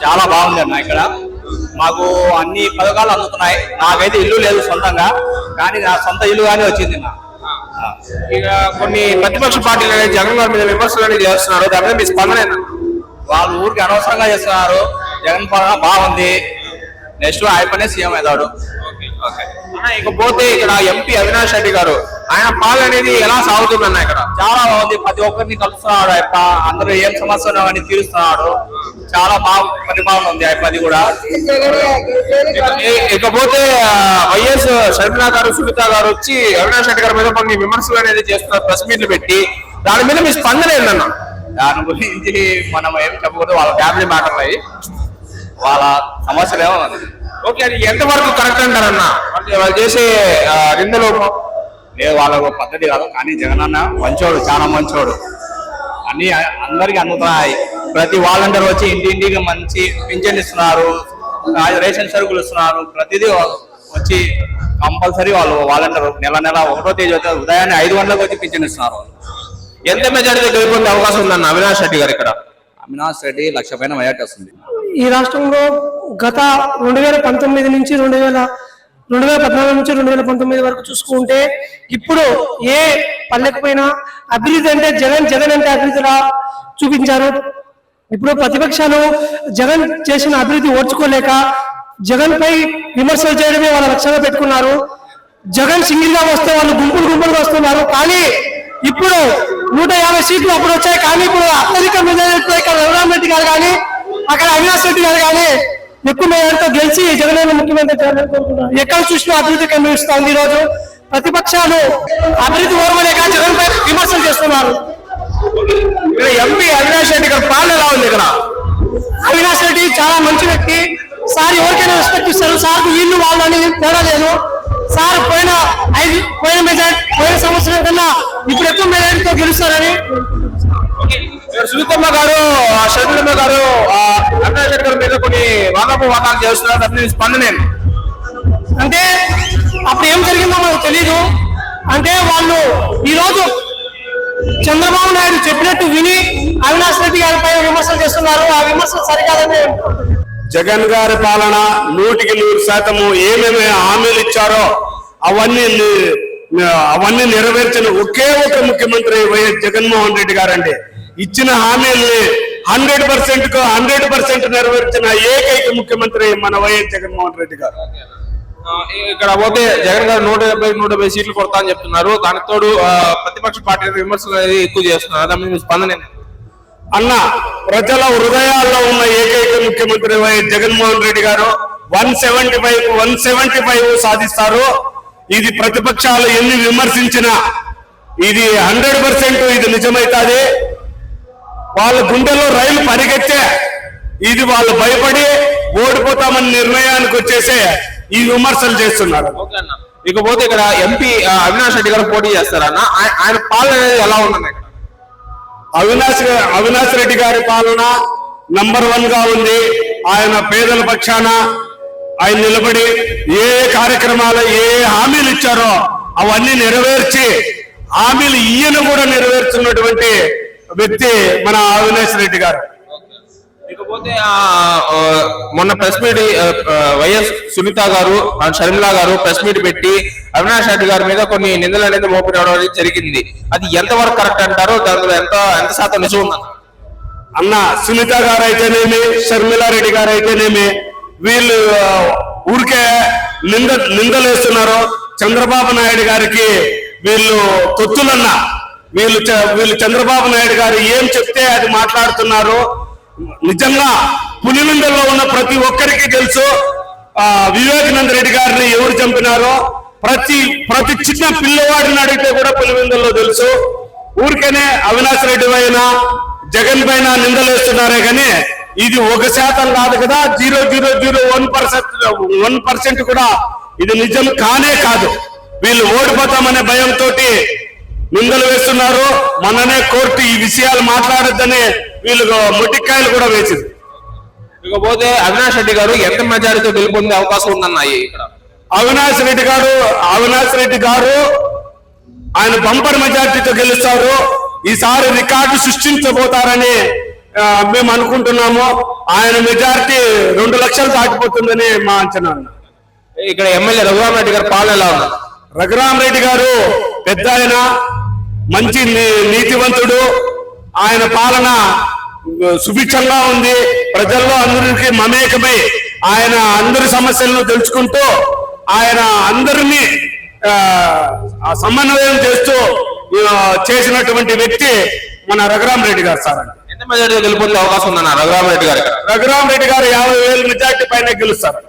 చాలా బాగుంది అన్న. ఇక్కడ మాకు అన్ని పథకాలు అందుతున్నాయి. నాకైతే ఇల్లు లేదు సొంతంగా, కానీ నా సొంత ఇల్లు కానీ వచ్చింది. ఇక కొన్ని ప్రతిపక్ష పార్టీలు అనేది జగన్ గారి మీద విమర్శలు అనేది చేస్తున్నారు. దాని మీద మీ స్పందన ఏంటి? వాళ్ళు ఊరికి అనవసరంగా చేస్తున్నారు. జగన్ పాలన బాగుంది, నెక్స్ట్ ఆయపనే సీఎం అవుతాడు. ఇకపోతే ఇక్కడ ఎంపీ అవినాష్ రెడ్డి గారు, ఆయన పాలన అనేది ఎలా సాగుతుందన్న? ఇక్కడ చాలా బాగుంది. ప్రతి ఒక్కరిని కలుస్తున్నాడు ఆయప్ప. అందరూ ఏం సమస్యలు అని తీరుస్తున్నాడు. చాలా పరిపాలన ఉంది ఆయప్పది కూడా. ఇకపోతే వైఎస్ షర్మిలా గారు, సునీత గారు వచ్చి అవినాష్ రెడ్డి గారి మీద కొన్ని విమర్శలు అనేది చేస్తున్నారు, ప్రెస్ మీట్లు పెట్టి. దాని మీద మీ స్పందన ఏంటన్న? దాని గురించి మనం ఏం చెప్పకూడదు. వాళ్ళ ఫ్యామిలీ మ్యాటర్లు అయ్యి వాళ్ళ సమస్యలు ఏమో. ఓకే, అది ఎంతవరకు కరెక్ట్ అంటారన్న? వాళ్ళు చేసే నిందలు వాళ్ళ పద్ధతి కాదు. కానీ జగన్ అన్న మంచోడు, చాలా మంచోడు. అన్ని అందరికి అందుతున్నాయి. ప్రతి వాలంటీర్ వచ్చి ఇంటింటికి మంచి పింఛన్ ఇస్తున్నారు, రేషన్ సరుకులు ఇస్తున్నారు. ప్రతిదీ వచ్చి కంపల్సరీ వాళ్ళు వాలంటీర్ నెల 1వ తేదీ వచ్చి ఉదయాన్నే 5 గంటలకు వచ్చి పింఛన్ ఇస్తున్నారు. ఎంత మెజారిటీ గెలుపొందే అవకాశం ఉందన్న అవినాష్ రెడ్డి గారు ఇక్కడ? అవినాష్ రెడ్డి 1,00,000 పైన మెజారిటీ వస్తుంది. ఈ రాష్ట్రంలో గత 2019 నుంచి 2014 నుంచి 2019 వరకు చూసుకుంటే ఇప్పుడు ఏ పల్లెకు పోయినా అభివృద్ధి అంటే జగన్ అంటే అభివృద్ధిలా చూపించారు. ఇప్పుడు ప్రతిపక్షాలు జగన్ చేసిన అభివృద్ధి ఓర్చుకోలేక జగన్ పై విమర్శలు చేయడమే వాళ్ళ లక్ష్యంగా పెట్టుకున్నారు. జగన్ సింగిల్ గా వస్తే వాళ్ళు గుంపులుగా వస్తున్నారు. కానీ ఇప్పుడు 150 సీట్లు అప్పుడు వచ్చాయి. కానీ ఇప్పుడు అత్యధిక మెజారిటీతో ఇక్కడ రఘురామ్ రెడ్డి గారు కానీ అక్కడ అవినాష్ రెడ్డి గారు కానీ ఎక్కువ మెజారిటీతో గెలిచి జగన్ ముఖ్యమంత్రి చేయాలని కోరుకుంటున్నారు. ఎక్కడ చూసినా అభివృద్ధి కనిపిస్తోంది. ఈ రోజు ప్రతిపక్షాలు అభివృద్ధి ఓర్వలేక జగన్ పై విమర్శలు చేస్తున్నారు. ఎంపీ అవినాష్ రెడ్డి గారు పాలన ఎలా ఉంది ఇక్కడ? అవినాష్ రెడ్డి చాలా మంచి వ్యక్తి. సార్ ఎవరికైనా రెస్పెక్ట్ ఇస్తారు. సార్కు వీళ్ళు వాళ్ళని తేడా లేదు. సార్ పోయిన సంవత్సరం కన్నా ఇప్పుడు ఎక్కువ మెజారిటీతో గెలుస్తారని. సునీతమ్మ గారు, షర్మిలమ్మ గారు అవినాష్ రెడ్డి గారి మీద కొన్ని వాదాలు చేస్తున్నారు. దాని స్పందన అంటే అప్పుడు ఏం జరిగిందో మనకు తెలీదు. అంటే వాళ్ళు ఈ రోజు చంద్రబాబు నాయుడు చెప్పినట్టు విని అవినాష్ రెడ్డి గారిపై విమర్శలు చేస్తున్నారు. ఆ విమర్శలు సరికాదని. జగన్ గారి పాలన 100% ఏమేమి హామీలు ఇచ్చారో అవన్నీ నెరవేర్చిన ఒకే ఒక ముఖ్యమంత్రి వైఎస్ జగన్మోహన్ రెడ్డి గారండి. ఇచ్చిన హామీల్ని 100% నెరవేర్చిన ఏకైక ముఖ్యమంత్రి మన వైఎస్ జగన్మోహన్ రెడ్డి గారు. ఇక్కడ పోతే జగన్ గారు 170 సీట్లు కొడతా అని చెప్తున్నారు. దానికి తోడు ప్రతిపక్ష పార్టీ విమర్శలు అనేది ఎక్కువ చేస్తున్నారు. దాని మీద స్పందన అన్న, ప్రజల హృదయాల్లో ఉన్న ఏకైక ముఖ్యమంత్రి వైఎస్ జగన్మోహన్ రెడ్డి గారు 175 సాధిస్తారు. ఇది ప్రతిపక్షాలు ఎన్ని విమర్శించినా ఇది 100% ఇది నిజమైతాది. వాళ్ళ గుండెలో రైలు పరిగెత్తే ఇది వాళ్ళు భయపడి ఓడిపోతామని నిర్ణయానికి వచ్చేసే ఈ విమర్శలు చేస్తున్నారు. ఇకపోతే ఇక్కడ ఎంపీ అవినాష్ రెడ్డి గారు పోటీ చేస్తారన్న, ఆయన పాలన అనేది ఎలా ఉందన్న? అవినాష్ రెడ్డి గారి పాలన నంబర్ 1 గా ఉంది. ఆయన పేదల పక్షాన ఆయన నిలబడి ఏ కార్యక్రమాలు ఏ హామీలు ఇచ్చారో అవన్నీ నెరవేర్చి హామీలు ఈయన కూడా నెరవేర్చున్నటువంటి వ్యక్తి మన అవినాష్ రెడ్డి గారు. ఇకపోతే మొన్న ప్రెస్ మీట్ వైఎస్ సునీత గారు, షర్మిలా గారు ప్రెస్ మీట్ పెట్టి అవినాష్ రెడ్డి గారి మీద కొన్ని నిందలు అనేది మోపిరావడం అనేది జరిగింది. అది ఎంతవరకు కరెక్ట్ అంటారు? దాంట్లో ఎంత శాతం నిజం ఉందన్న? అన్న, సునీత గారు అయితేనేమి, షర్మిలా రెడ్డి గారు అయితేనేమి వీళ్ళు ఊరికే నిందలేస్తున్నారు. చంద్రబాబు నాయుడు గారికి వీళ్ళు తొత్తులన్నా. వీళ్ళు చంద్రబాబు నాయుడు గారు ఏం చెప్తే అది మాట్లాడుతున్నారు. నిజంగా పులివెందుల్లో ఉన్న ప్రతి ఒక్కరికి తెలుసు వివేకానంద రెడ్డి గారిని ఎవరు చంపినారో. ప్రతి చిన్న పిల్లవాడిని అడిగితే కూడా పులివెందుల్లో తెలుసు. ఊరికనే అవినాష్ రెడ్డి పైన జగన్ పైన నిందలేస్తున్నారే కానీ ఇది 1% కాదు కదా, 0.001% కూడా ఇది నిజం కానే కాదు. వీళ్ళు ఓడిపోతామనే భయంతో నిందలు వేస్తున్నారు. మొన్ననే కోర్టు ఈ విషయాలు మాట్లాడొద్దని వీళ్ళకు మొట్టికాయలు కూడా వేసింది. ఇకపోతే అవినాష్ రెడ్డి గారు ఎంత మెజారిటీతో గెలుపొందే అవకాశం ఉందన్నాయి ఇక్కడ? అవినాష్ రెడ్డి గారు ఆయన బంపర్ మెజారిటీతో గెలుస్తారు. ఈసారి రికార్డు సృష్టించబోతారని మేము అనుకుంటున్నాము. ఆయన మెజారిటీ 2 లక్షలు దాటిపోతుందని మా అంచనా. ఇక్కడ ఎమ్మెల్యే రఘురామరెడ్డి గారి పాలన ఎలా ఉంది? రఘురామరెడ్డి గారు పెద్ద ఆయన, మంచి నీతివంతుడు. ఆయన పాలన సుభిక్షంగా ఉంది. ప్రజల్లో అందరికీ మమేకమై ఆయన అందరి సమస్యలను తెలుసుకుంటూ ఆయన అందరినీ సమన్వయం చేస్తూ చేసినటువంటి వ్యక్తి మన రఘురామరెడ్డి గారు సార్. ఎంత మెజారిటీ గెలుపొందే అవకాశం ఉందన్న రఘురామరెడ్డి గారు? రఘురామరెడ్డి గారు 50,000 మెజార్టీ పైన గెలుస్తారు.